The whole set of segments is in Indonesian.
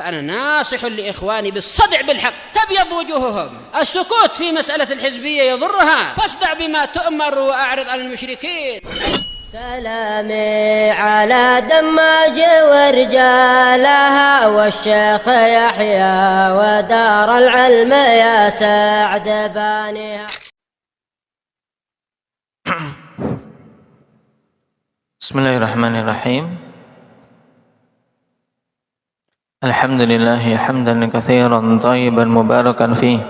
فأنا ناصح لإخواني بالصدع بالحق تبيض وجوههم. السكوت في مسألة الحزبية يضرها، فاصدع بما تؤمر وأعرض عن المشركين. سلامي على دماج ورجالها والشيخ يحيى ودار العلم يا سعد بانيها. Bismillahirrahmanirrahim. Alhamdulillah hamdan katsiran thayyiban mubarakan fih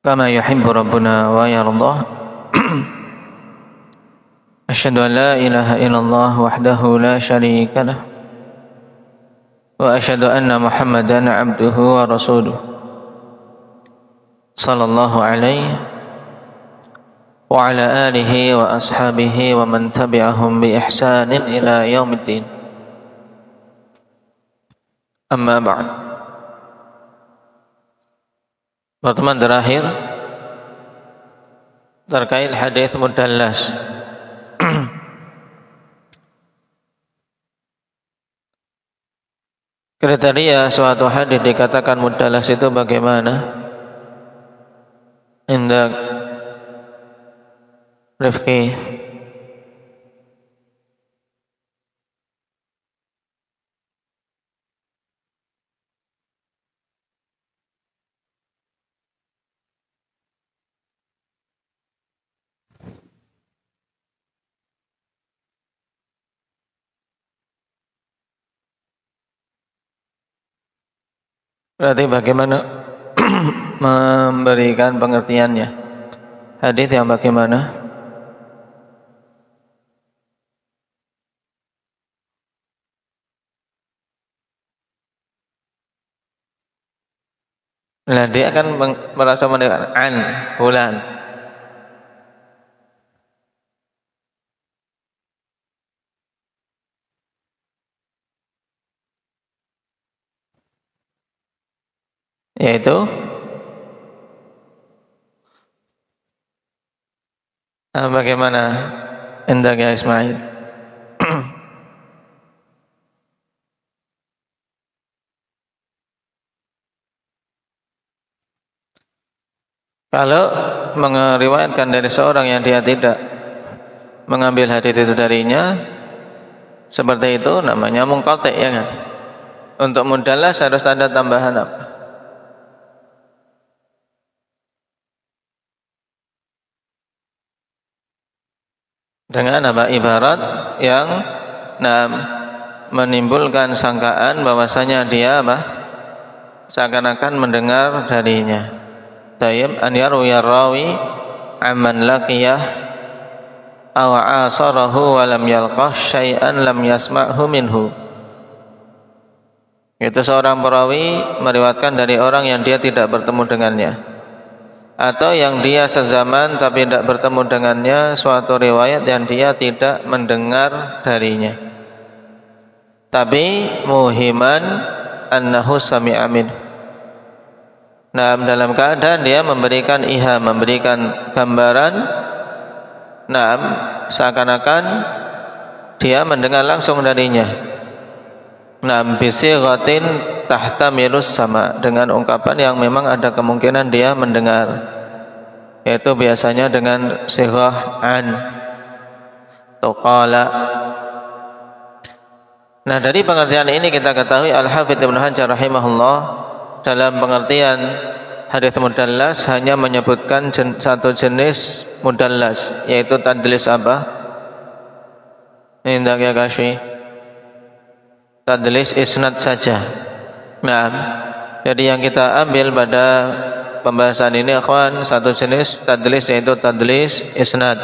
kama yuhibbu rabbuna wa yardah. Asyhadu an la ilaha illallah wahdahu la syarika lah wa asyhadu anna Muhammadan abduhu wa rasuluh sallallahu alaihi wa ala alihi wa ashabihi wa man tabi'ahum bi ihsanin ila yaumiddin. Amma ba'd. Pertemuan terakhir terkait hadis mudallas. Kriteria suatu hadis dikatakan mudallas itu bagaimana? Indak Rifki. Berarti bagaimana memberikan pengertiannya? Hadis yang bagaimana? Nah, dia akan merasa mendengar an fulan. Yaitu bagaimana hendaknya Ismail? Kalau meriwayatkan dari seorang yang dia tidak mengambil hadis itu darinya, seperti itu namanya munqati', ya kan? Untuk mudallas harus ada tambahan apa? Dengan apa? Ibarat yang menimbulkan sangkaan bahwasanya dia apa? Seakan-akan mendengar darinya. Tayyib an yarwiya rawi amman laqiyah aw asarahu wa lam yalqah syai'an lam yasma'hu minhu. Itu seorang perawi meriwayatkan dari orang yang dia tidak bertemu dengannya, atau yang dia sezaman tapi tidak bertemu dengannya, suatu riwayat yang dia tidak mendengar darinya, tapi muhiman annahu sami'a minhu. Nah, dalam keadaan dia memberikan iham, memberikan gambaran, seakan-akan dia mendengar langsung darinya. Bisighatin tahtamilus sama, dengan ungkapan yang memang ada kemungkinan dia mendengar, yaitu biasanya dengan sighah an tuqala. Nah, dari pengertian ini kita ketahui Al-Hafidz Ibnu Hajar rahimahullah dalam pengertian hadis mudallas hanya menyebutkan satu jenis mudallas, yaitu tadlis apa? Ini hendak ya kasih tadlis isnad saja. Nah, jadi yang kita ambil pada pembahasan ini akhwan, satu jenis tadlis yaitu tadlis isnad.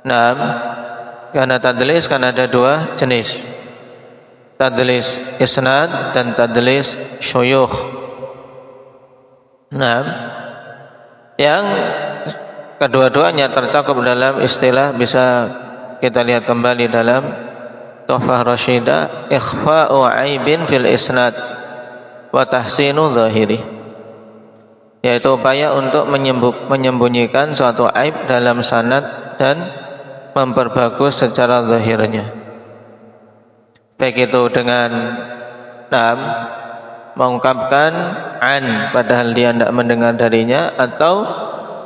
Nah, karena tadlis kan ada dua jenis, tadlis isnad dan tadlis syuyukh. Nah, yang kedua-duanya tercakup dalam istilah, bisa kita lihat kembali dalam Tuhfah Rasyidah, ikhfa'u aibin fil isnad wa tahsinu zahiri, yaitu upaya untuk menyembunyikan suatu aib dalam sanad dan memperbagus secara zahirnya. baik itu dengan mengungkapkan an padahal dia tidak mendengar darinya, atau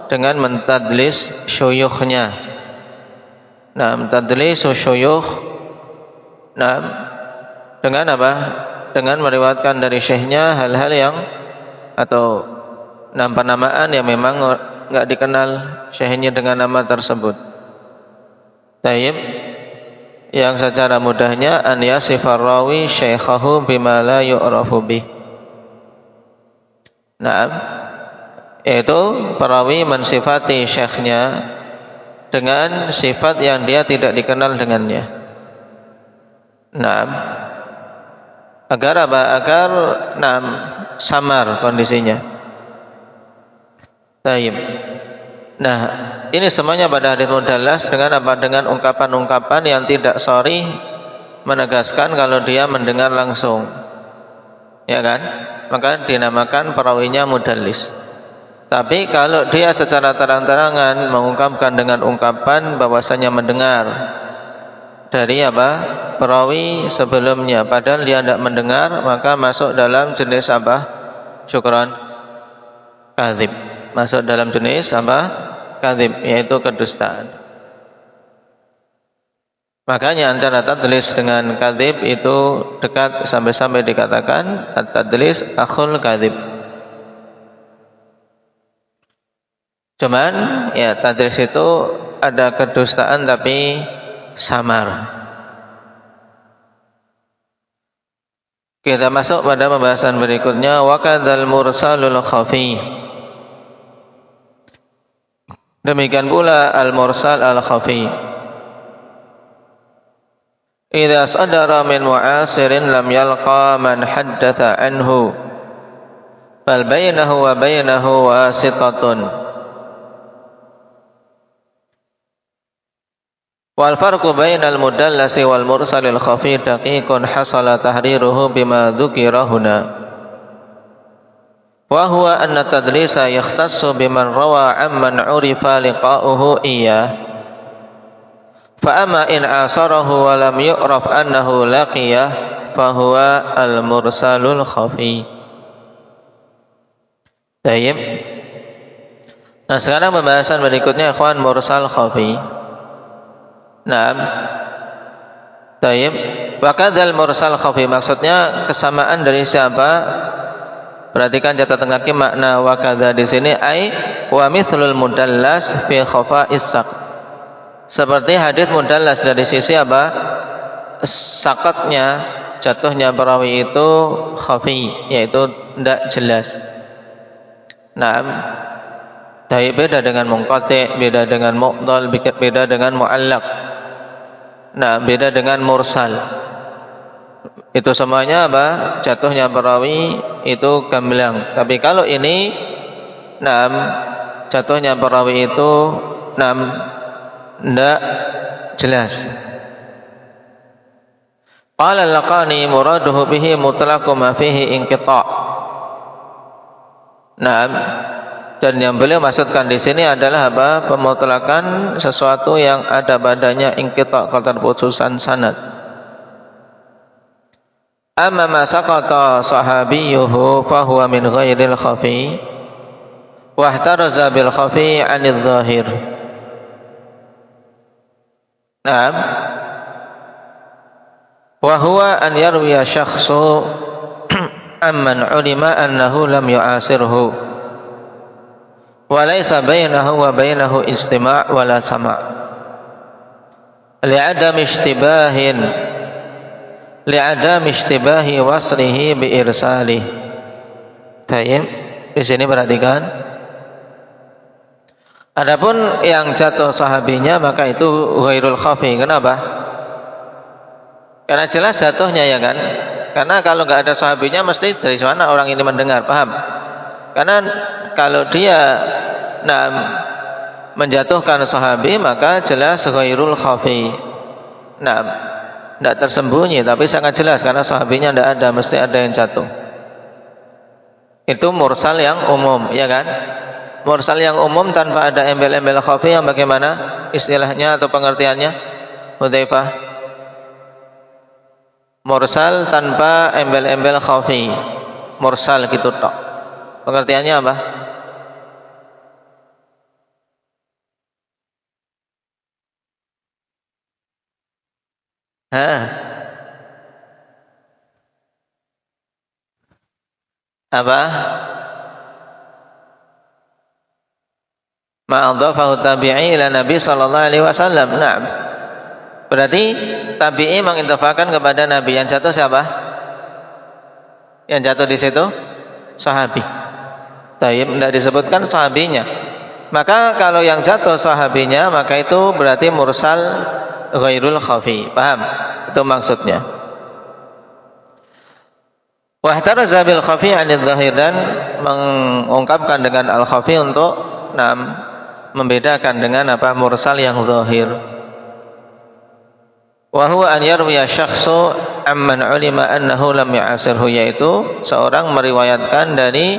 dengan mentadlis syuyukhnya. Mentadlis syuyukh, dengan apa? Dengan meriwayatkan dari syekhnya hal-hal yang atau penamaan yang memang enggak dikenal syekhnya dengan nama tersebut. Taib, yang secara mudahnya an yasifar rawi syekhahu bima la yu'rafu bih. Yaitu perawi mensifati syekhnya dengan sifat yang dia tidak dikenal dengannya. Agar apa? Agar samar kondisinya. Taib. Ini semuanya pada hadits mudallas dengan apa? Dengan ungkapan-ungkapan yang tidak sharih menegaskan kalau dia mendengar langsung. Ya kan? Maka dinamakan perawinya mudallis. Tapi kalau dia secara terang-terangan mengungkapkan dengan ungkapan bahwasanya mendengar dari apa? Perawi sebelumnya padahal dia tidak mendengar, maka masuk dalam jenis apa? Syukran, kadzib. Masuk dalam jenis apa? Kadzib, yaitu kedustaan. Makanya antara tadlis dengan kadzib itu dekat sampai-sampai dikatakan at-tadlis akhul kadzib. Cuman ya tadlis itu ada kedustaan tapi samar. Kita masuk pada pembahasan berikutnya, wa kadzal mursalul khafi. Demikian pula al-mursal al-khafi. Idza sadara min mu'asirin lam yalqa man haddatsa anhu bal bainahu wa bainahu wasitatun. Wal farqu bainal mudallasi wal mursalil khafi daqiqun hasala tahriruhu bima dzukira huna. Wa huwa anna tadlisa yakhtassu biman rawa amman urifa liqa'uhu iyyah. Fa amma in asarahu wa lam yu'raf annahu laqiyah fa huwa al mursalul khafi. Baik. Sekarang pembahasan berikutnya ikhwan, mursal khafi. Taib. Wa kadzal mursal khafi, maksudnya kesamaan dari siapa? Perhatikan catatan kaki makna wa kadza di sini, ai wa mithlul mudallas fi khafa'is saq. Seperti hadis mudallas dari sisi apa? Sakatnya, jatuhnya perawi itu khafi, yaitu tidak jelas. Taib, beda dengan munqati', beda dengan mu'dhal, beda dengan mu'allaq. Beda dengan mursal. Itu semuanya apa? Jatuhnya perawi itu gamblang. Tapi kalau ini jatuhnya perawi itu tidak jelas. Qala al-Laqani muraduhu bihi mutlaqu ma fihi inqita'. Dan yang beliau maksudkan di sini adalah apa? Pemutlakan sesuatu yang ada padanya inqita', keterputusan sanad. Amma ma saqata sahabiyuhu fa huwa min ghairil khafi wa ihtaraza bil khafi 'anil zahir. Wa huwa an yarwiya syakhsu amman 'ulima annahu lam yu'asirhu walaysa bainahu wa bainahu istima' wala sama' li'adam ishtibahi wasrihi bi irsalih. Tayyib, di sini perhatikan. Adapun yang jatuh sahabinya maka itu ghairul khafi. Kenapa? Karena jelas jatuhnya, ya kan? Karena kalau enggak ada sahabinya mesti dari mana orang ini mendengar, paham? Karena kalau dia menjatuhkan sahabi maka jelas ghairul khafi. Tidak tersembunyi tapi sangat jelas karena sahabinya tidak ada, mesti ada yang jatuh. Itu mursal yang umum, ya kan? Mursal yang umum tanpa ada embel-embel khafi yang bagaimana istilahnya atau pengertiannya? Hudzaifah. Mursal tanpa embel-embel khafi. Mursal gitu tok. Pengertiannya apa? Apa? Ma'adhafahu tabi'i ila Nabi sallallahu alaihi wasallam. Naam. Berarti tabi'i mengidhafakan kepada Nabi. Yang jatuh siapa? Yang jatuh di situ sahabi. Taib tidak disebutkan sahabinya. Maka kalau yang jatuh sahabinya, maka itu berarti mursal ghairul khafi. Paham? Itu maksudnya. Wahtaraza bil khafi 'anil zahir, dan mengungkapkan dengan al khafi untuk membedakan dengan apa mursal yang zahir. Wa huwa an yarwiya syakhsu amman ulima annahu lam ya'asirhu, yaitu seorang meriwayatkan dari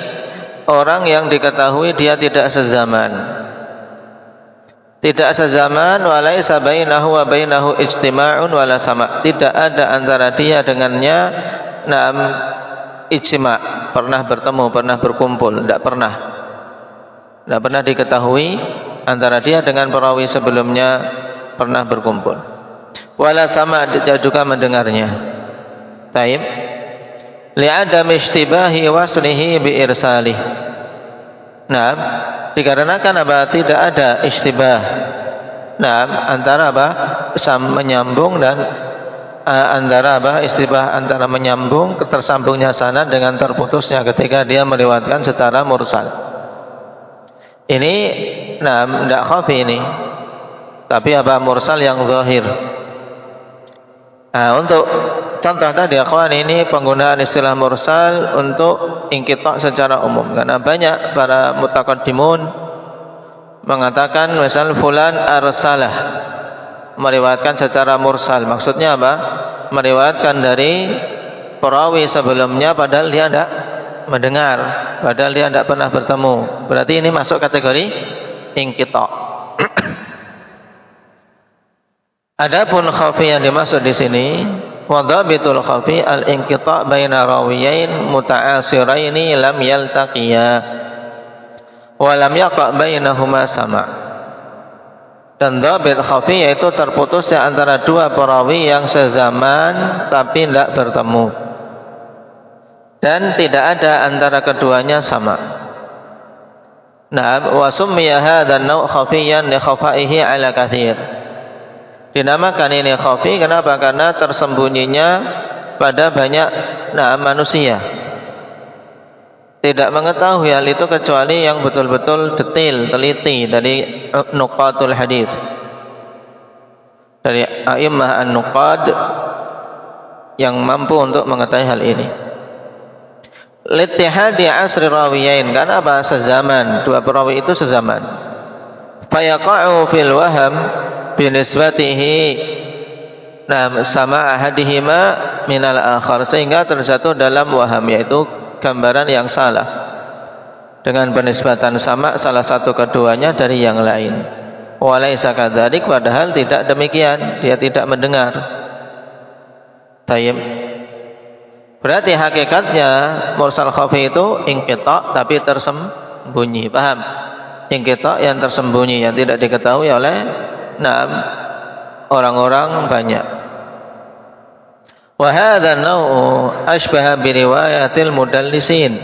orang yang diketahui dia tidak sezaman. Tidak sezaman, wa laisa bainahu wa bainahu ijtima'un wala sama'. Tidak ada antara dia dengannya ijtima', pernah bertemu, pernah berkumpul, tidak pernah. Tidak pernah diketahui antara dia dengan perawi sebelumnya pernah berkumpul. Wala sama, dia juga mendengarnya. Taib. Li'adam ishtibahi waslihi bi irsalih. Nah, dikarenakan apa? Tidak ada ishtibah. Nah, antara apa? Menyambung dan antara apa? Istibah antara menyambung ketersambungnya sanad dengan terputusnya ketika dia meriwayatkan secara mursal. Ini tidak khafi ini. Tapi apa? Mursal yang zahir. Untuk contoh tadi akhwan, ini penggunaan istilah mursal untuk inqita' secara umum, karena banyak para mutaqaddimun mengatakan misal fulan arsalah, meriwayatkan secara mursal. Maksudnya apa? Meriwayatkan dari perawi sebelumnya padahal dia tidak mendengar, padahal dia tidak pernah bertemu. Berarti ini masuk kategori inqita'. Adapun khafi yang dimaksud di sini, wadhabitul khafi al-inqita' baina rawiyain muta'asiraini lam yaltaqiya wa lam yaqa' bainahuma sama'. Dan dhabit khafi yaitu terputusnya antara dua perawi yang sezaman tapi tidak bertemu, dan tidak ada antara keduanya sama. Nah, wa summiya hadzal naw' khafiyan li khafaihi 'ala katsir. Dinamakan ini khafi kenapa? Karena tersembunyinya pada banyak manusia. Tidak mengetahui hal itu kecuali yang betul-betul detail, teliti dari nuqatul hadis, dari a'immah an-nuqad yang mampu untuk mengetahui hal ini. Littihadi asri rawiyain, karena bahasa zaman, dua perawi itu sezaman. Fayaqa'u fil waham binisbatihi sama ahadihima minal akhar, sehingga terjatuh dalam waham, yaitu gambaran yang salah dengan penisbatan sama salah satu keduanya dari yang lain. Walaysa kadzalik, padahal tidak demikian, dia tidak mendengar. Tayyib. Berarti hakikatnya mursal khafi itu inqita' tapi tersembunyi. Paham? Inqita' yang tersembunyi, yang tidak diketahui oleh orang-orang banyak. Wa hadha an-naw'u ashbaha bi riwayatil mudallisin,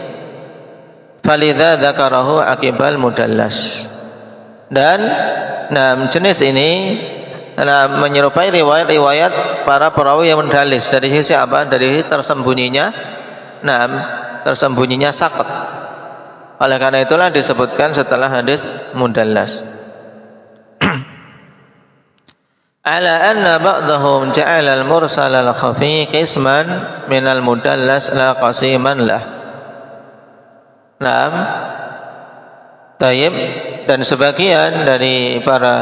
falidha dzakarahu aqibal mudallas. Dan jenis ini menyerupai riwayat-riwayat para perawi yang mudallis. Dari sisi apa? Dari tersembunyinya saqat. Oleh karena itulah disebutkan setelah hadis mudallas. Ala anna ba'dahum ja'ala al-mursal al-khafi qisman min al-mudallas la qasiman lah. Naam. Tayyib. Dan sebagian dari para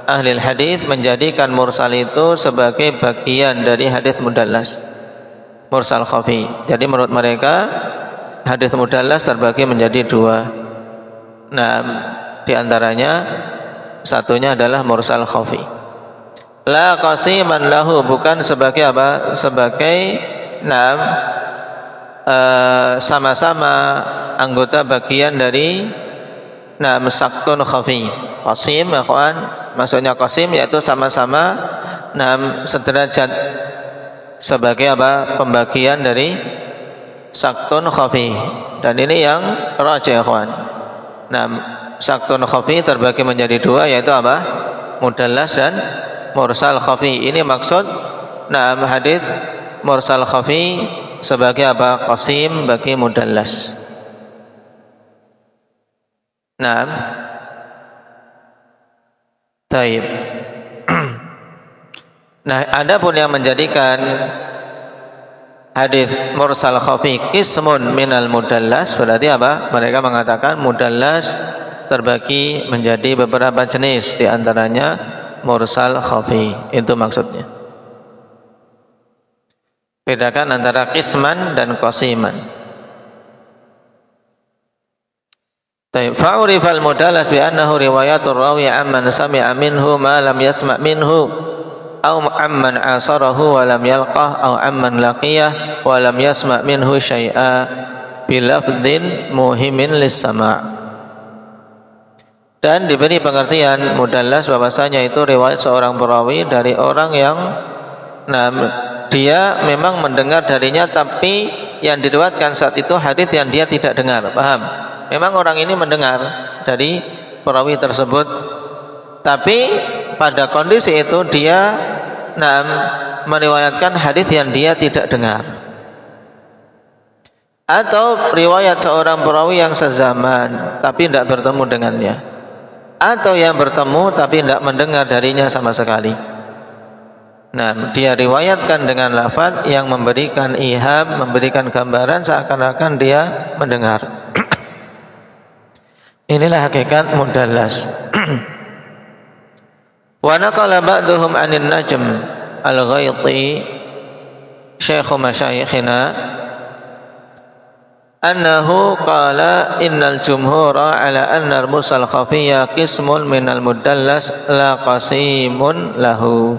ahli hadis menjadikan mursal itu sebagai bagian dari hadis mudallas, mursal khafi. Jadi menurut mereka hadis mudallas terbagi menjadi dua. Nah, di antaranya satunya adalah mursal khafi. La qasiman lahu, bukan sebagai apa? Sebagai sama-sama anggota bagian dari saktun khafi. Qasim, ya kawan, maksudnya qasim yaitu sama-sama sederajat sebagai apa? Pembagian dari saktun khafi. Dan ini yang rajih, ya kawan. Saktun khafi terbagi menjadi dua, yaitu apa? Mudallas dan mursal khafi. Ini maksud hadis mursal khafi sebagai apa? Qasim bagi mudallas. Taib. Ada pun yang menjadikan hadis mursal khafi qismun minal mudallas, berarti apa? Mereka mengatakan mudallas terbagi menjadi beberapa jenis, di antaranya mursal khafi. Itu maksudnya. Bedakan antara qisman dan qasiman. Fa'urifa al-mudallas bi annahu riwayatur rawi amman sami'a minhu ma lam yasma' minhu aw amman asarahu wa lam yalqah aw amman laqiyah wa lam yasma' minhu syai'a bilafdhin muhimin lis-sama'. Dan diberi pengertian mudallas bahwasanya itu riwayat seorang perawi dari orang yang dia memang mendengar darinya, tapi yang diriwayatkan saat itu hadis yang dia tidak dengar. Paham? Memang orang ini mendengar dari perawi tersebut, tapi pada kondisi itu dia meriwayatkan hadis yang dia tidak dengar. Atau riwayat seorang perawi yang sezaman tapi tidak bertemu dengannya, atau yang bertemu tapi tidak mendengar darinya sama sekali. Dia riwayatkan dengan lafaz yang memberikan iham, memberikan gambaran seakan-akan dia mendengar. Inilah hakikat mudallas. Wa naqala ba'duhum 'anil Najm al-Ghaiti syekh masyayikhina annahu qala innal jumhura ala anna al-mursal khafiyya qismun minal mudallas la qasimun lahu.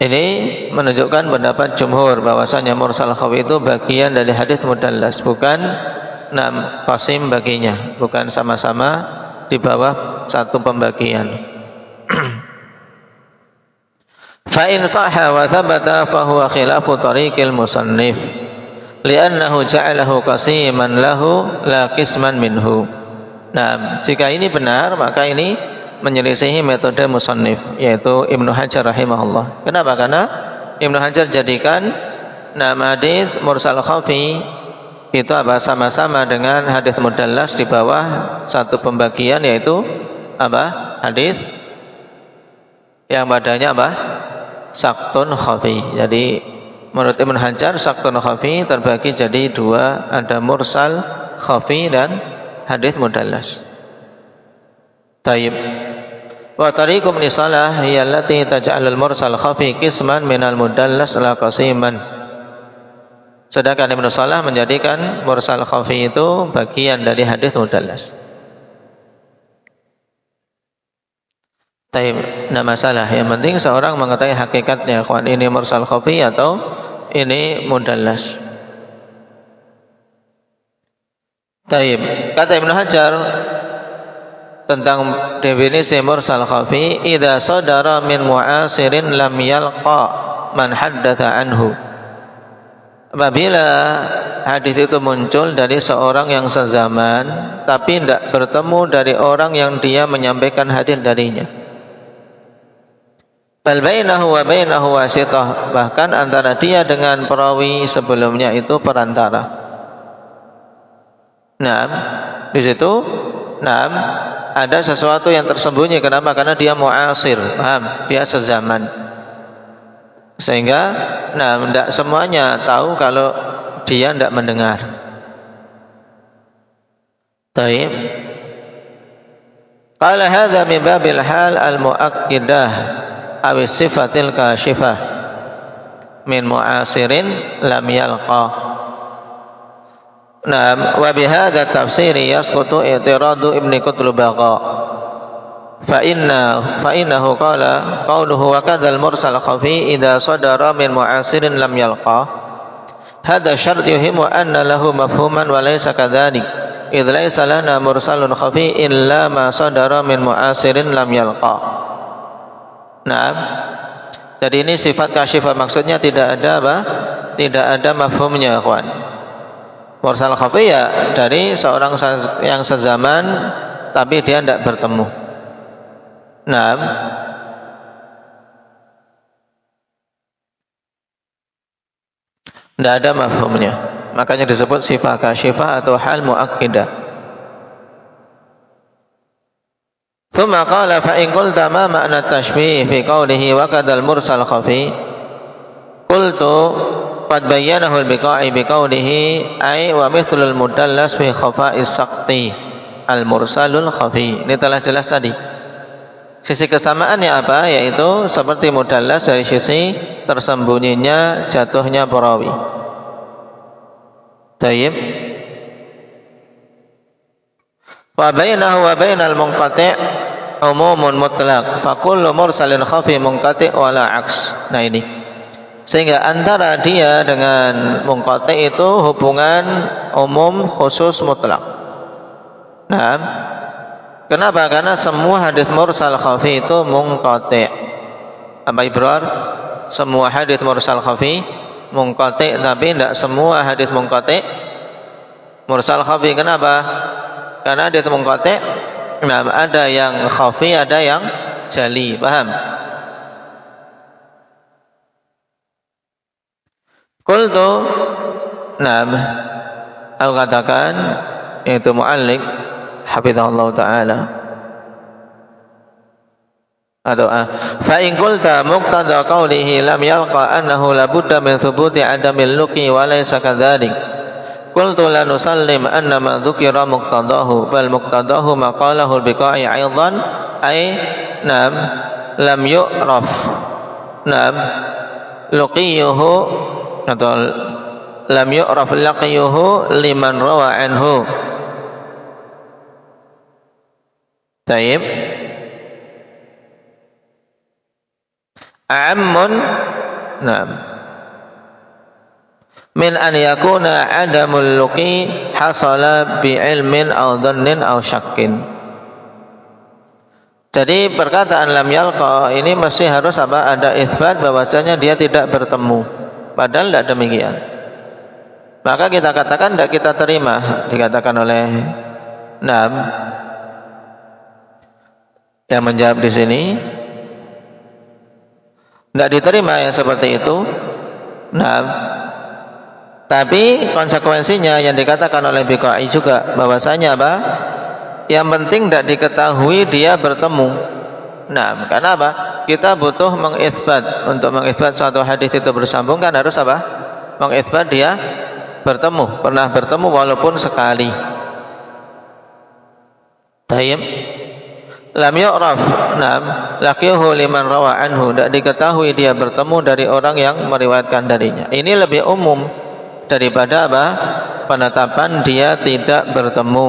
Ini menunjukkan pendapat jumhur bahwasanya mursal khafi itu bagian dari hadis mudallas, bukan qasim baginya, bukan sama-sama di bawah satu pembagian. Fa in sahha wa thabata fa huwa khilafu tariqil musannif li'annahu ja'alahu qasiman lahu la qisman minhu. Jika ini benar, maka ini menyelisihi metode musannif, yaitu Ibnu Hajar rahimahullah. Kenapa? Karena Ibnu Hajar jadikan hadis mursal khafi itu apa? Sama-sama dengan hadis mudallas di bawah satu pembagian, yaitu apa? Hadis yang badannya apa? Saktun khafi. Jadi menurut Ibnu Hajar saktun khafi terbagi jadi dua, ada mursal khafi dan hadis mudallas. Taib. Wa tariqum lisalah hiya allati taj'alul mursal khafi qisman minal mudallas la qasiman. Sedangkan Ibnu Salah menjadikan mursal khafi itu bagian dari hadis mudallas. Taib. Masalah yang penting seorang mengetahui hakikatnya, kawan, ini mursal khafi atau ini mudallas. Taib. Kata Ibnu Hajar tentang definisi mursal khafi, idza sadara min mu'asirin lam yalqa man haddatha anhu. Apabila hadis itu muncul dari seorang yang sezaman tapi tidak bertemu dari orang yang dia menyampaikan hadis darinya. Bal bainahu wa bainahu wasithah, bahkan antara dia dengan perawi sebelumnya itu perantara. Di situ ada sesuatu yang tersembunyi. Kenapa? Karena dia mu'asir, paham? Dia sezaman. Sehingga tidak semuanya tahu kalau dia tidak mendengar. Taib. Qala hadza min babil hal al-mu'akkidah aw sifatil kashifah min mu'asirin lam yalqa. Wa bihadza tafsiri yasqutu i'tiradu Ibnu Qutlubagha فإنه قال قوله وكذا المرسل خفي إذا صدر من معاصر لم يلقى هذا شرط يهم أن له مفهوما وليس كذلك إذ ليس لنا مرسل خفي إلا ما صدر من معاصر لم يلقى. Nah, jadi ini sifat kasyifah, maksudnya tidak ada apa? Tidak ada mafhumnya, kawan. Mursal khafi ya dari seorang yang sezaman tapi dia tidak bertemu. Nah, tidak ada mafhumnya, makanya disebut sifat kasyifah atau hal muakkidah. ثم قال فإن قلت ما معنى التشبيه في قوله وكذا المرسل خفي قلت قد بينه البقاعي بقوله أي ومثل المدلس في خفاء السقط المرسل الخفي. Ini telah jelas tadi. Sisi kesamaannya apa? Yaitu seperti mudallas dari sisi tersembunyinya jatuhnya perawi. Tayyib. Wa bainahu wa bainal munqati' umumun mutlaq fa kullu mursalin khafi munqati' wala aks. Nah ini. Sehingga antara dia dengan munqati' itu hubungan umum khusus mutlak. Nah, kenapa? Karena semua hadis mursal khafi itu munqati'. Apa Ibrar? Semua hadis mursal khafi munqati', tapi tidak semua hadis munqati' mursal khafi. Kenapa? Karena hadis munqati' ada yang khafi, ada yang jali. Paham? Qultu, aku katakan, itu mu'allik hafizahullah ta'ala, atau fa in qulta muqtada qawlihi lam yalqa annahu la budda min thubuti adamil luqi wa laysa kadzalik qultu la nusallim anna ma dzukira muqtadahu bal muqtadahu ma qalahu al-biqa'i aidan ay lam yu'raf luqiyuhu atau lam yu'raf laqiyuhu liman rawa anhu. Taib a'ammun min an yakuna adamul luqi hasala bi ilmin aw dhannin aw syakkin. Jadi perkataan lam yalqa ini mesti harus apa? Ada isbat bahwasanya dia tidak bertemu. Padahal tidak demikian. Maka kita katakan tidak kita terima, dikatakan oleh yang menjawab di sini. Tidak diterima yang seperti itu. Tapi konsekuensinya yang dikatakan oleh Biqai juga bahwasanya apa? Yang penting tidak diketahui dia bertemu. Karena apa? Kita butuh mengisbat. Untuk mengisbat suatu hadis itu bersambung kan harus apa? Mengisbat dia bertemu, pernah bertemu walaupun sekali. Tayyib. Lam yu'raf laqiyahu liman rawa anhu, tidak diketahui dia bertemu dari orang yang meriwayatkan darinya. Ini lebih umum daripada apa? Penetapan dia tidak bertemu,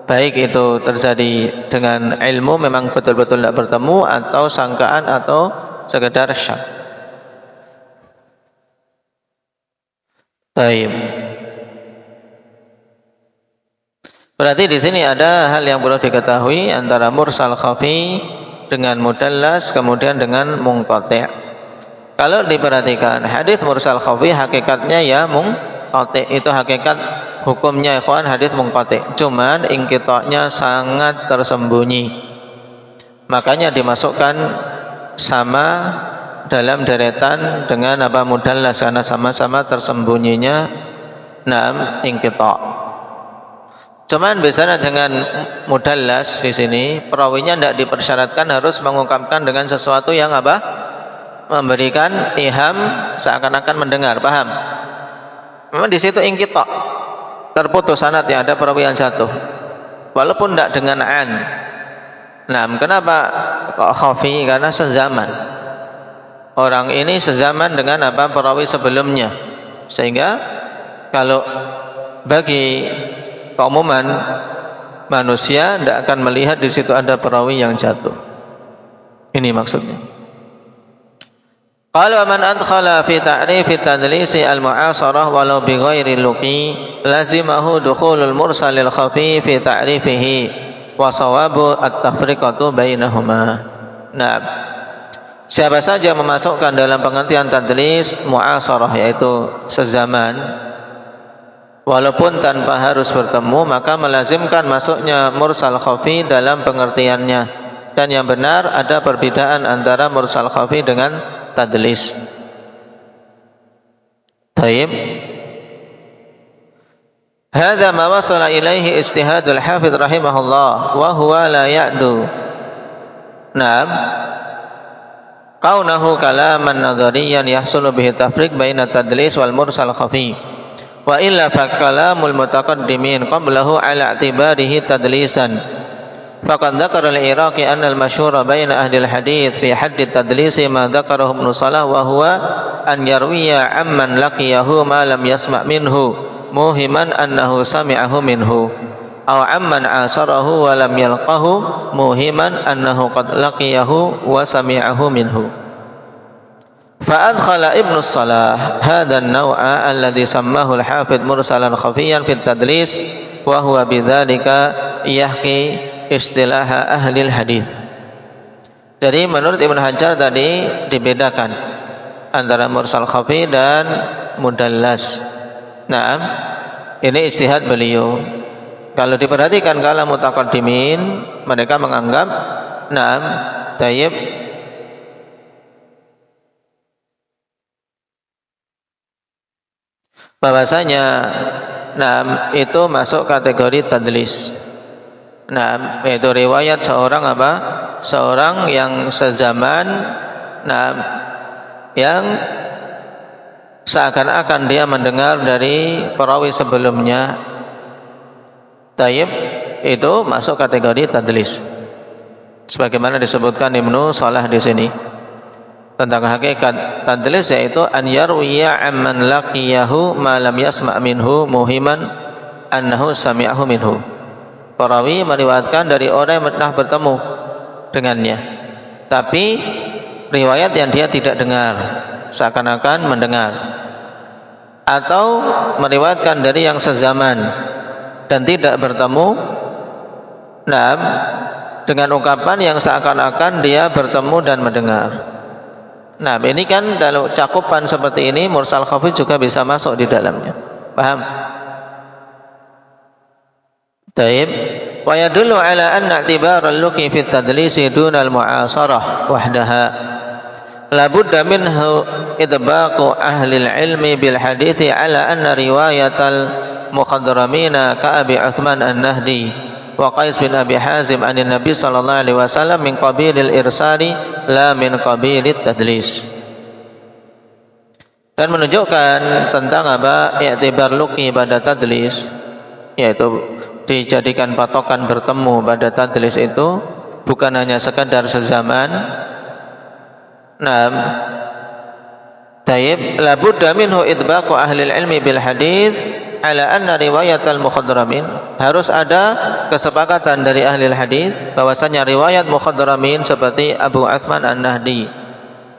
baik itu terjadi dengan ilmu memang betul-betul tidak bertemu, atau sangkaan, atau sekedar syak. Baik. Berarti di sini ada hal yang perlu diketahui antara mursal khafi dengan mudallas, kemudian dengan munqati'. Kalau diperhatikan hadis mursal khafi hakikatnya ya munqati', itu hakikat hukumnya ikhwan hadis munqati'. Cuman inqita'nya sangat tersembunyi. Makanya dimasukkan sama dalam deretan dengan apa? Mudallas, karena sama-sama tersembunyinya inqita'. Cuman biasanya dengan mudallas di sini perawinya tidak dipersyaratkan harus mengungkapkan dengan sesuatu yang apa? Memberikan iham seakan-akan mendengar, paham? Memang di situ inqita', terputus sanadnya, ada perawi yang jatuh. Walaupun tidak dengan an. Kenapa kok khafi? Karena sezaman. Orang ini sezaman dengan apa? Perawi sebelumnya. Sehingga kalau bagi keumuman manusia tidak akan melihat di situ ada perawi yang jatuh. Ini maksudnya. Qala man adkhala fi ta'rif at-tadlis al-mu'asarah walau bi ghairi luqi lazimahu dukhulul mursalil khafi fi ta'rifihi wa sawabu at-tafriqatu bainahuma. Nah, siapa saja memasukkan dalam pengertian tadlis mu'asarah yaitu sezaman walaupun tanpa harus bertemu, maka melazimkan masuknya mursal khafi dalam pengertiannya. Dan yang benar ada perbedaan antara mursal khafi dengan tadlis. Taib. Hadza ma wasala ilaihi ijtihadul hafidh rahimahullah wa huwa la ya'du. Naam. Kaunahu kalaman nadhariyan yahsulu bihi tafriq baina tadlis wal mursal khafi. Wa illa fa kalamul mutaqaddimin qablahu ala i'tibarihi tadlisan. Faqad dzakara al-Iraqi anna al-masyhura baina ahli al-hadits fi hadd at-tadlis ma dzakarahu Ibnu Salah wa huwa an yarwiya amman laqiyahu ma lam yasma' minhu muhiman annahu sami'ahu minhu aw amman asarahu wa lam yalqahu muhiman annahu qad laqiyahu wa sami'ahu minhu. Fa adkhala Ibnu Salah hadha an-naw'a alladhi sammahu al-hafidh mursalan khafiyan fi at-tadlis wa huwa bidzalika yahki istilah ahli hadis. Jadi menurut Ibnu Hajar tadi dibedakan antara mursal khafi dan mudallas. Nah, ini ijtihad beliau. Kalau diperhatikan kalam mutaqaddimin, mereka menganggap na'am tayyib bahwasanya na'am itu masuk kategori tadlis. Nah, itu riwayat seorang apa? Seorang yang sezaman, nah, yang seakan-akan dia mendengar dari perawi sebelumnya. Taib itu masuk kategori tadlis. Sebagaimana disebutkan Ibnu Salah di sini tentang hakikat tadlis, yaitu an yarwiya amman laqiyahu ma lam yasma' minhu muhiman annahu sami'ahu minhu. Perawi meriwayatkan dari orang yang pernah bertemu dengannya, tapi riwayat yang dia tidak dengar, seakan-akan mendengar, atau meriwayatkan dari yang sezaman dan tidak bertemu, nah, dengan ungkapan yang seakan-akan dia bertemu dan mendengar. Nah, ini kan dalam cakupan seperti ini mursal khafi juga bisa masuk di dalamnya. Paham? Taib. Wa yadullu ala anna i'tibar al-luqi fi at-tadlis dun al-mu'asarah wahdaha la budda minhu idbaqu ahli al-ilmi bil hadithi ala anna riwayat al-mukhadramina ka Abi Uthman an-Nahdi wa Qais bin Abi Hazim an Nabi sallallahu alaihi wasallam min qabilil irsali la min qabilit tadlis. Dan menunjukkan tentang apa i'tibar luqi pada tadlis, yaitu dijadikan patokan bertemu pada tadlis itu bukan hanya sekadar sezaman. Nah, taib la budda minhu idbaqu ahli ilmi bil hadis ala anna riwayat al mukhadramin, harus ada kesepakatan dari ahli hadis bahwasanya riwayat mukhadramin seperti Abu Uthman an-Nahdi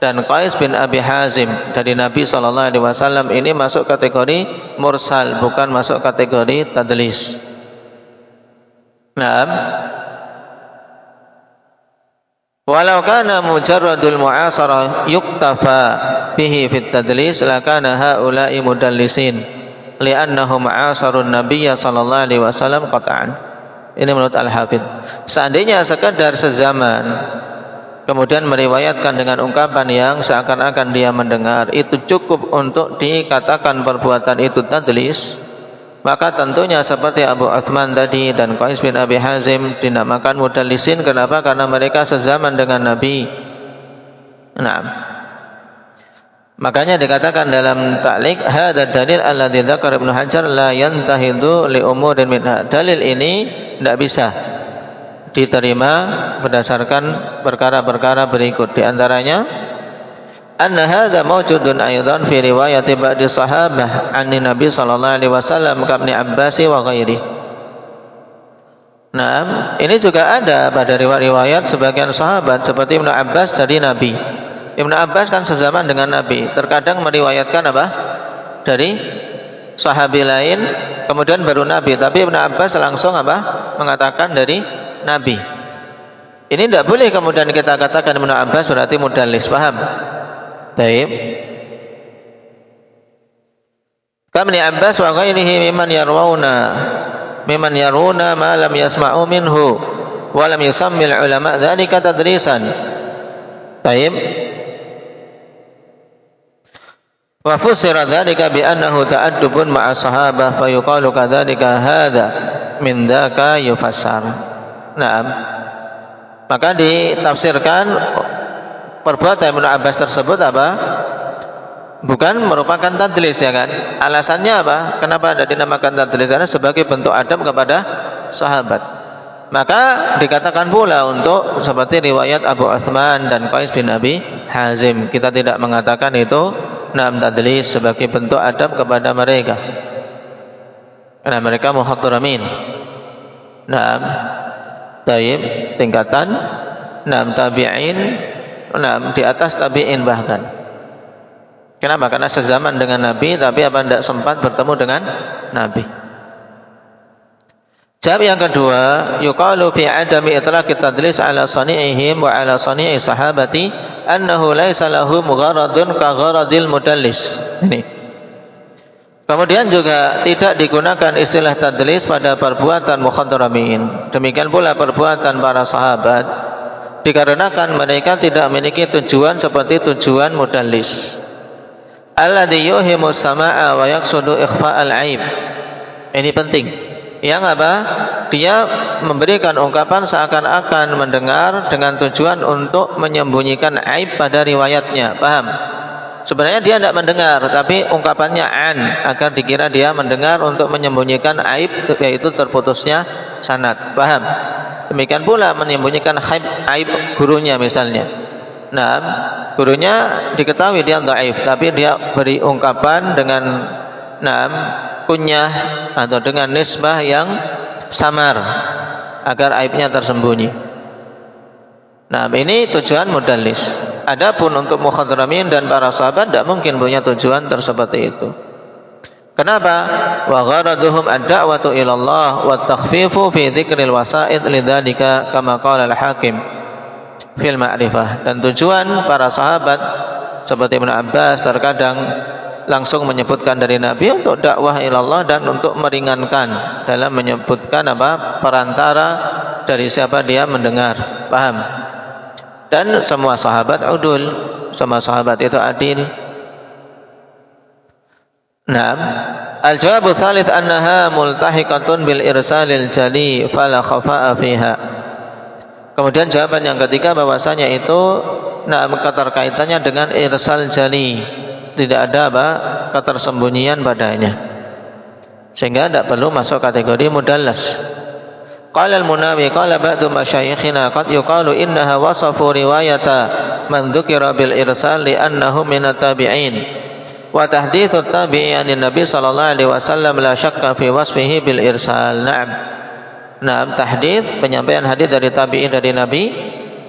dan Qais bin Abi Hazim dari Nabi sallallahu alaihi wasallam ini masuk kategori mursal, bukan masuk kategori tadlis. Naam. Walau kana mujarradul mu'asarah yuktafa bihi fit tadlis lakana haula'i mudallisin li'annahum ma'asarun nabiyya sallallahu alaihi wasallam qat'an. Ini menurut Al-Hafidh. Seandainya sekadar sezaman kemudian meriwayatkan dengan ungkapan yang seakan-akan dia mendengar, itu cukup untuk dikatakan perbuatan itu tadlis, maka tentunya seperti Abu Uthman tadi dan Qais bin Abi Hazim dinamakan mudallisin. Kenapa? Karena mereka sezaman dengan Nabi. Nah, makanya dikatakan dalam ta'liq hadza dalil alladzi dzakara Ibnu Hajar la yantahidu li umurin minha. Dalil ini tidak bisa diterima berdasarkan perkara-perkara berikut, di antaranya anna hadza mawjudun aidan fi riwayat ba'di sahabah an Nabi sallallahu alaihi wasallam ka Ibnu Abbas wa ghairi. Nah, ini juga ada pada riwayat-riwayat sebagian sahabat seperti Ibnu Abbas dari Nabi. Ibnu Abbas kan sezaman dengan Nabi, terkadang meriwayatkan apa? Dari sahabi lain, kemudian baru Nabi. Tapi Ibnu Abbas langsung apa? Mengatakan dari Nabi. Ini tidak boleh kemudian kita katakan Ibnu Abbas berarti mudallis, paham? Baik. Kami Abbas wa ghairihi mimman yaruna ma lam yasma'u minhu wa lam yusammil ulama dzalika tadrisan. Baik. Wa fusira dzalika bi annahu ta'addubun ma'a sahabah fa yuqalu kadzalika hadza min dzaka yufassar. Naam. Maka ditafsirkan perbuatan Ibnu Abbas tersebut apa? Bukan merupakan tadlis, ya kan? Alasannya apa? Kenapa ada dinamakan tadlis? Karena sebagai bentuk adab kepada sahabat. Maka dikatakan pula untuk seperti riwayat Abu Utsman dan Qais bin Abi Hazim, kita tidak mengatakan itu na'am tadlis sebagai bentuk adab kepada mereka. Karena mereka muhattaramin. Na'am taib tingkatan na'am tabi'in, na'am di atas tabi'in bahkan. Kenapa? Karena sezaman dengan Nabi, tapi apa tidak sempat bertemu dengan Nabi. Jawab yang kedua, yuqalu fi adami itlaqit tadlis ala sani'ihim wa ala sani'i sahabati annahu laisa lahu mugharadun ka gharadil mudallis. Ini. Kemudian juga tidak digunakan istilah tadlis pada perbuatan mukhadramin. Demikian pula perbuatan para sahabat dikarenakan mereka tidak memiliki tujuan seperti tujuan mudallis. Alladhi yuhimu sama'a wa yaqsudu ikhfa'al aib. Ini penting. Yang apa? Dia memberikan ungkapan seakan-akan mendengar dengan tujuan untuk menyembunyikan aib pada riwayatnya. Paham? Sebenarnya dia tidak mendengar, tapi ungkapannya an agar dikira dia mendengar untuk menyembunyikan aib, yaitu terputusnya sanad. Paham? Demikian pula menyembunyikan aib gurunya misalnya. Nah, gurunya diketahui dia dhaif, tapi dia beri ungkapan dengan kunyah atau dengan nisbah yang samar agar aibnya tersembunyi. Nah, ini tujuan mudallis. Adapun untuk mukhadramin dan para sahabat tidak mungkin punya tujuan seperti itu. Kenapa? Wa gharaduhum ad-da'watu ila Allah wa takhfifu fi dzikril wasa'id lidzalika kama qala al-Hakim fil ma'rifah. Dan tujuan para sahabat seperti Ibnu Abbas terkadang langsung menyebutkan dari Nabi untuk dakwah ilallah dan untuk meringankan dalam menyebutkan apa perantara dari siapa dia mendengar. Paham? Dan semua sahabat udul, semua sahabat itu adil. Naam. Al-jawabu tsalits annaha multahiqatun bil irsalil jali fala khafa'a fiha. Kemudian jawaban yang ketiga bahwasanya itu keterkaitannya dengan irsal jali, tidak ada apa ketersembunyian padanya, sehingga tidak perlu masuk kategori mudallas. Qala al-Munawi qala ba'du masyayikhina qad yuqalu innaha wasafu riwayata man dzukira bil irsal li annahu min at-tabi'in wa tahditsu at-tabi'i an nabi sallallahu alaihi wasallam la syakka fi wasfihi bil irsal. Nah, tahdits penyampaian hadis dari tabi'in dari Nabi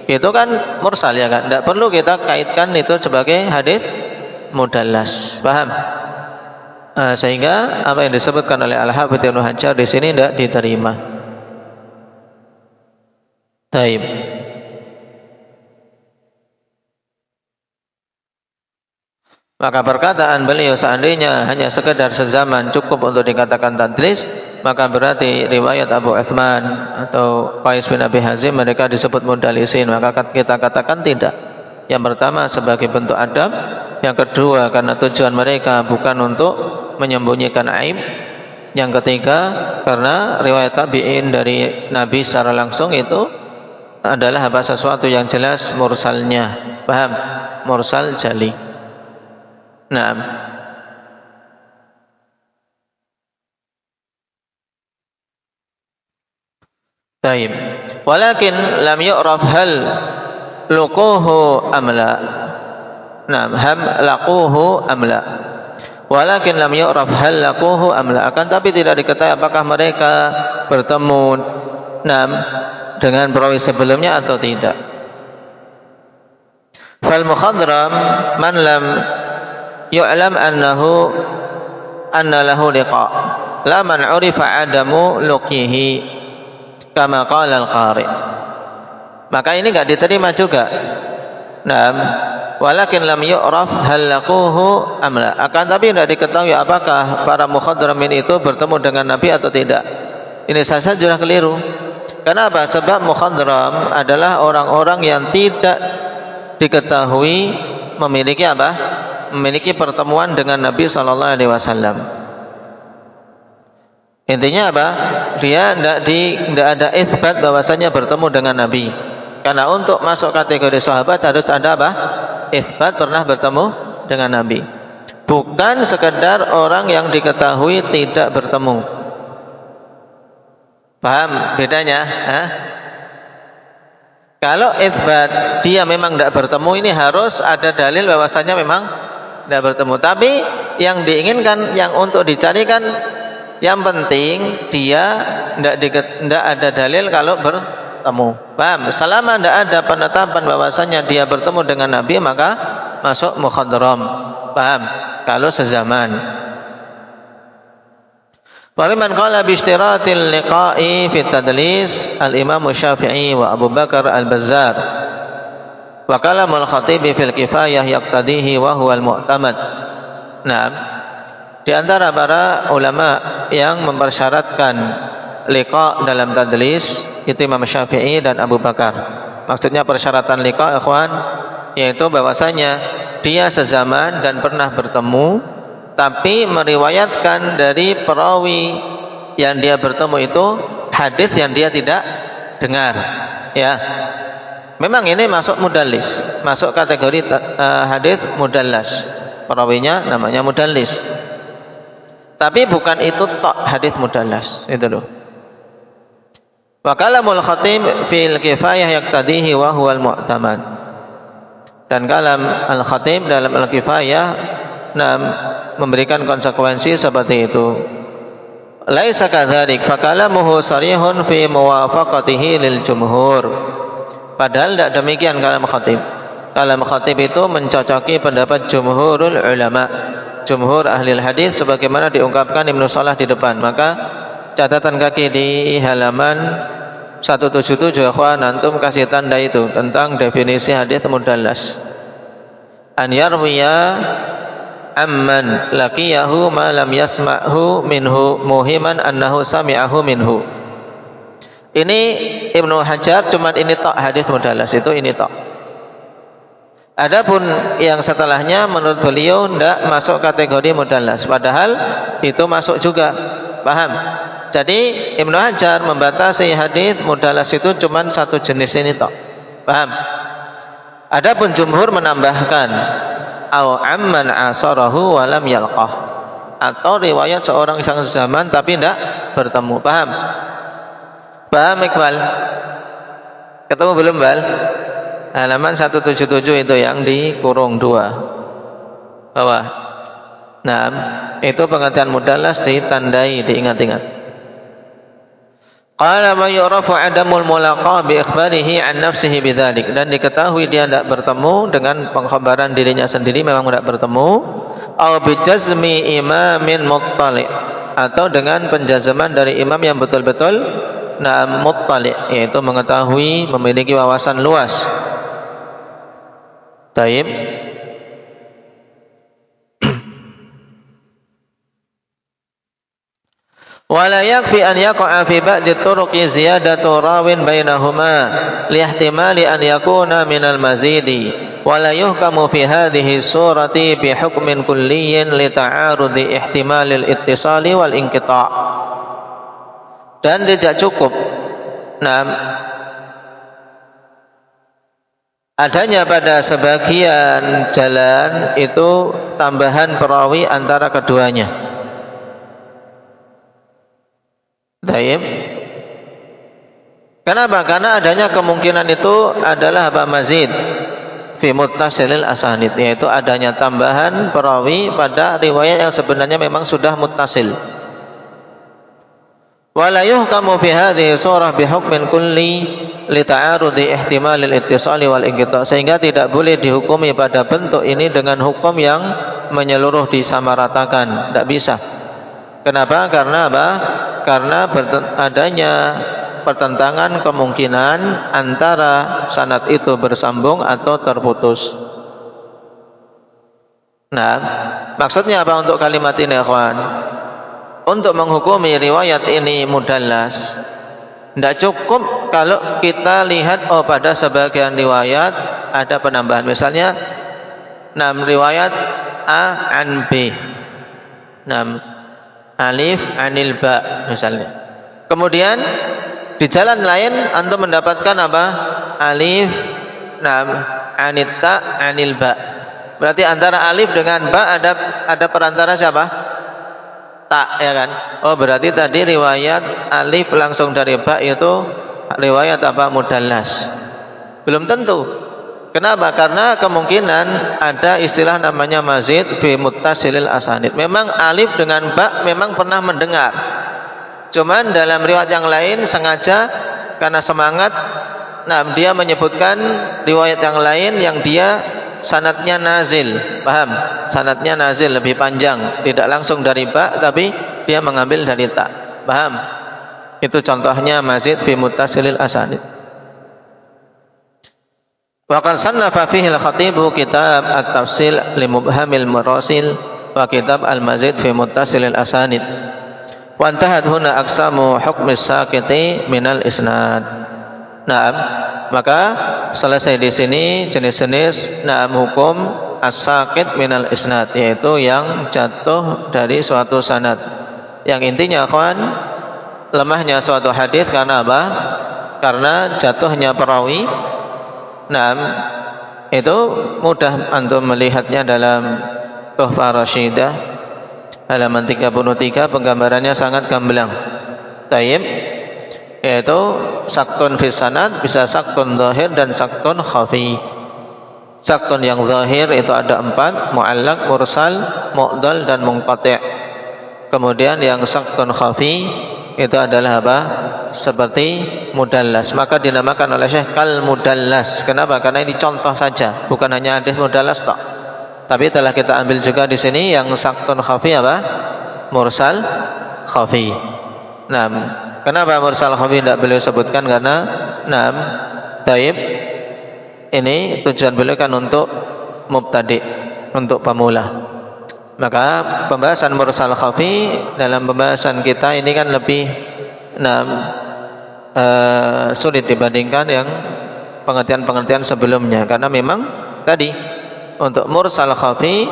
itu kan mursal, ya kan? Tidak perlu kita kaitkan itu sebagai hadis mudallas. Paham? Sehingga apa yang disebutkan oleh Al-Hafidz Ibnu Hajar di sini tidak diterima. Taib. Maka perkataan beliau seandainya hanya sekedar sezaman cukup untuk dikatakan tadlis, maka berarti riwayat Abu Utsman atau Qais bin Abi Hazim mereka disebut mudallisin. Maka kita katakan tidak. Yang pertama sebagai bentuk adab, yang kedua karena tujuan mereka bukan untuk menyembunyikan aib, yang ketiga karena riwayat tabi'in dari Nabi secara langsung itu adalah apa sesuatu yang jelas mursalnya. Paham? Mursal jali. Naam. Taib. Walakin lam yu'raf hal luquhu amla. Naam, ham laquhu amla. Walakin lam yu'raf hal laquhu amla. Akan tapi tidak diketahui apakah mereka bertemu dengan perawi sebelumnya atau tidak. Fal mukhadram man lam yu'lam anna lahu liqa la man 'urifa adamu luqihi kama qala al-qari. Maka ini enggak diterima juga. Walakin lam yu'raf hal laquhu am la. Akan tapi tidak diketahui apakah para mukhadramin itu bertemu dengan Nabi atau tidak. Ini saja sudah keliru. Kenapa? Sebab mukhadram adalah orang-orang yang tidak diketahui memiliki apa? Memiliki pertemuan dengan Nabi sallallahu alaihi wasallam. Intinya apa? Dia tidak ada isbat bahwasanya bertemu dengan Nabi. Karena untuk masuk kategori sahabat harus ada apa? Isbat pernah bertemu dengan Nabi. Bukan sekedar orang yang diketahui tidak bertemu. Paham bedanya? Kalau isbat dia memang tidak bertemu, ini harus ada dalil bahwasanya memang tidak bertemu. Tapi yang diinginkan, yang untuk dicarikan, yang penting dia tidak ada dalil kalau bertemu. Paham? Selama tidak ada penetapan bahwasanya dia bertemu dengan Nabi, maka masuk mukhadram. Paham? Kalau sezaman. Waliman qala bi ishtiratil liqa'i fi tadlis al-Imam Syafi'i wa Abu Bakar al-Bazzar wa kalamul Khatib fil kifayah yaqtadihi wa huwa al-mu'tamad. Di antara para ulama yang mempersyaratkan liqa dalam tadlis itu Imam Syafi'i dan Abu Bakar. Maksudnya persyaratan liqa, ikhwan, yaitu bahwasanya dia sezaman dan pernah bertemu, tapi meriwayatkan dari perawi yang dia bertemu itu hadis yang dia tidak dengar. Ya, memang ini masuk mudallis, masuk kategori hadis mudallas. Perawinya namanya mudallis. Tapi bukan itu tok hadis mudallas, itu loh. Wa kalamul Khatib fil kifayah yaqtadihi wa huwal mu'tamad. Dan kalam al-Khatib dalam al-kifayah memberikan konsekuensi seperti itu. Laisa kadzalik fa kalamuhu sarihun fi muwafaqatihi lil jumhur. Padahal tidak demikian kalam Khatib. Kalam Khatib itu mencocoki pendapat jumhurul ulama, jumhur ahli hadis sebagaimana diungkapkan Ibnu Shalah di depan. Maka catatan kaki di halaman 177, ikhwan, antum kasih tanda itu tentang definisi hadis mudallas. An yarwiya amman laqiyahu ma lam yasma'hu minhu muhiman annahu sami'ahu minhu. Ini Ibnu Hajar cuman ini tok hadis mudallas itu, ini tok. Adapun yang setelahnya menurut beliau tidak masuk kategori mudallas, padahal itu masuk juga. Paham? Jadi Ibnu Hajar membatasi hadis mudallas itu cuman satu jenis ini tok. Paham? Adapun jumhur menambahkan au amman asarahu wa lam yalqah, atau riwayat seorang yang zaman tapi tidak bertemu. Paham? Paham Iqbal? Ketemu belum, Bal? Halaman 177 itu yang di kurung 2 bawah. Nah, itu pengertian mudallas ditandai, diingat-ingat. Qala ma yurafu adamul mulaqa bi ikhbarihi an nafsihi bidzalik, dan diketahui dia tidak bertemu dengan pengkhabaran dirinya sendiri memang tidak bertemu, au bi jazmi imamin muttali, atau dengan penjazaman dari imam yang betul-betul muttali, yaitu mengetahui, memiliki wawasan luas. Taib. Wala yakfi an yaqa'a fi ba'di turuqi ziyadatu rawin bainahuma lihtimali an yakuna minal mazidi wala yuhkamu fi hadhihi surati bi hukmin kulliyyin li ta'arudi ihtimalil ittisali wal inqita'. Dan tidak cukup adanya pada sebagian jalan itu tambahan perawi antara keduanya. Taib. Kenapa? Karena adanya kemungkinan itu adalah apa? Mazid fi muttasilil asanid, yaitu adanya tambahan perawi pada riwayat yang sebenarnya memang sudah muttasil. Wala yuhkamu fi hadhihi surah bihukmin kulli li ta'arudi ihtimal al-ittisali wal inqita', sehingga tidak boleh dihukumi pada bentuk ini dengan hukum yang menyeluruh disamaratakan, tidak bisa. Kenapa? Karena apa? Karena adanya pertentangan kemungkinan antara sanad itu bersambung atau terputus. Nah, maksudnya apa untuk kalimat ini, ikhwan? Untuk menghukumi riwayat ini mudallas, tidak cukup kalau kita lihat pada sebagian riwayat ada penambahan. Misalnya, riwayat A an B, alif anil ba misalnya. Kemudian di jalan lain antum mendapatkan apa? Alif anitta anil ba. Berarti antara alif dengan ba ada perantara siapa? Ta, ya kan? Oh, berarti tadi riwayat alif langsung dari ba itu riwayat apa? Mudallas. Belum tentu. Kenapa? Karena kemungkinan ada istilah namanya mazid fi muttasilil asanid. Memang alif dengan ba memang pernah mendengar. Cuman dalam riwayat yang lain sengaja karena semangat, dia menyebutkan riwayat yang lain yang dia sanadnya nazil, paham? Sanadnya nazil lebih panjang, tidak langsung dari ba tapi dia mengambil dari ta, paham? Itu contohnya mazid fi muttasilil asanid. Wa qad sannafa fihi al-khatib kitab at-tafsil li mubhamil marasil wa kitab al-mazid fi muttasilil asanid. Wa intahat huna aqsamu hukmi sakiti minal isnad. Maka selesai di sini jenis-jenis hukum as-sakit minal isnad, yaitu yang jatuh dari suatu sanad. Yang intinya, kawan, lemahnya suatu hadis karena apa? Karena jatuhnya perawi. Itu mudah antum melihatnya dalam Tuhfah Rasyidah halaman 33, penggambarannya sangat gamblang. Taib, yaitu saktun fi sanad, bisa saktun zahir dan saktun khafi. Saktun yang zahir itu ada 4, mu'allaq, mursal, mu'dal dan munqati'. Kemudian yang saktun khafi itu adalah apa? Seperti mudallas. Maka dinamakan oleh Syekh kal mudallas. Kenapa? Karena ini contoh saja, bukan hanya hadis mudallas tak. Tapi telah kita ambil juga di sini yang saktun khafi apa? Mursal khafi. Kenapa mursal khafi tidak beliau sebutkan? Karena taib ini tujuan beliau kan untuk mubtadi, untuk pemula. Maka pembahasan mursal khafi dalam pembahasan kita ini kan lebih sulit dibandingkan yang pengertian-pengertian sebelumnya. Karena memang tadi untuk mursal khafi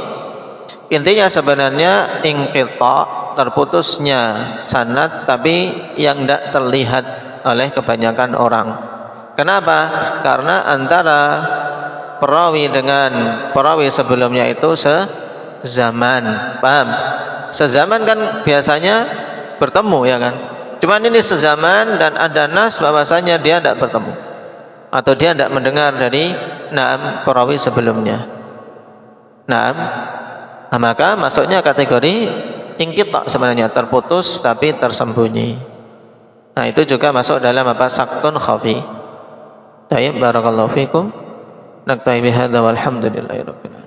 intinya sebenarnya inqita', terputusnya sanad tapi yang tidak terlihat oleh kebanyakan orang. Kenapa? Karena antara perawi dengan perawi sebelumnya itu sezaman, paham? Sezaman kan biasanya bertemu, ya kan? Cuman ini sezaman dan ada nas bahwasanya dia tidak bertemu atau dia tidak mendengar dari perawi sebelumnya. Maka masuknya kategori inqita' sebenarnya, terputus tapi tersembunyi. Itu juga masuk dalam apa? Saktun khafi. Baik, barakallahu fikum. Naktafi bihadza walhamdulillahi rabbil alamin.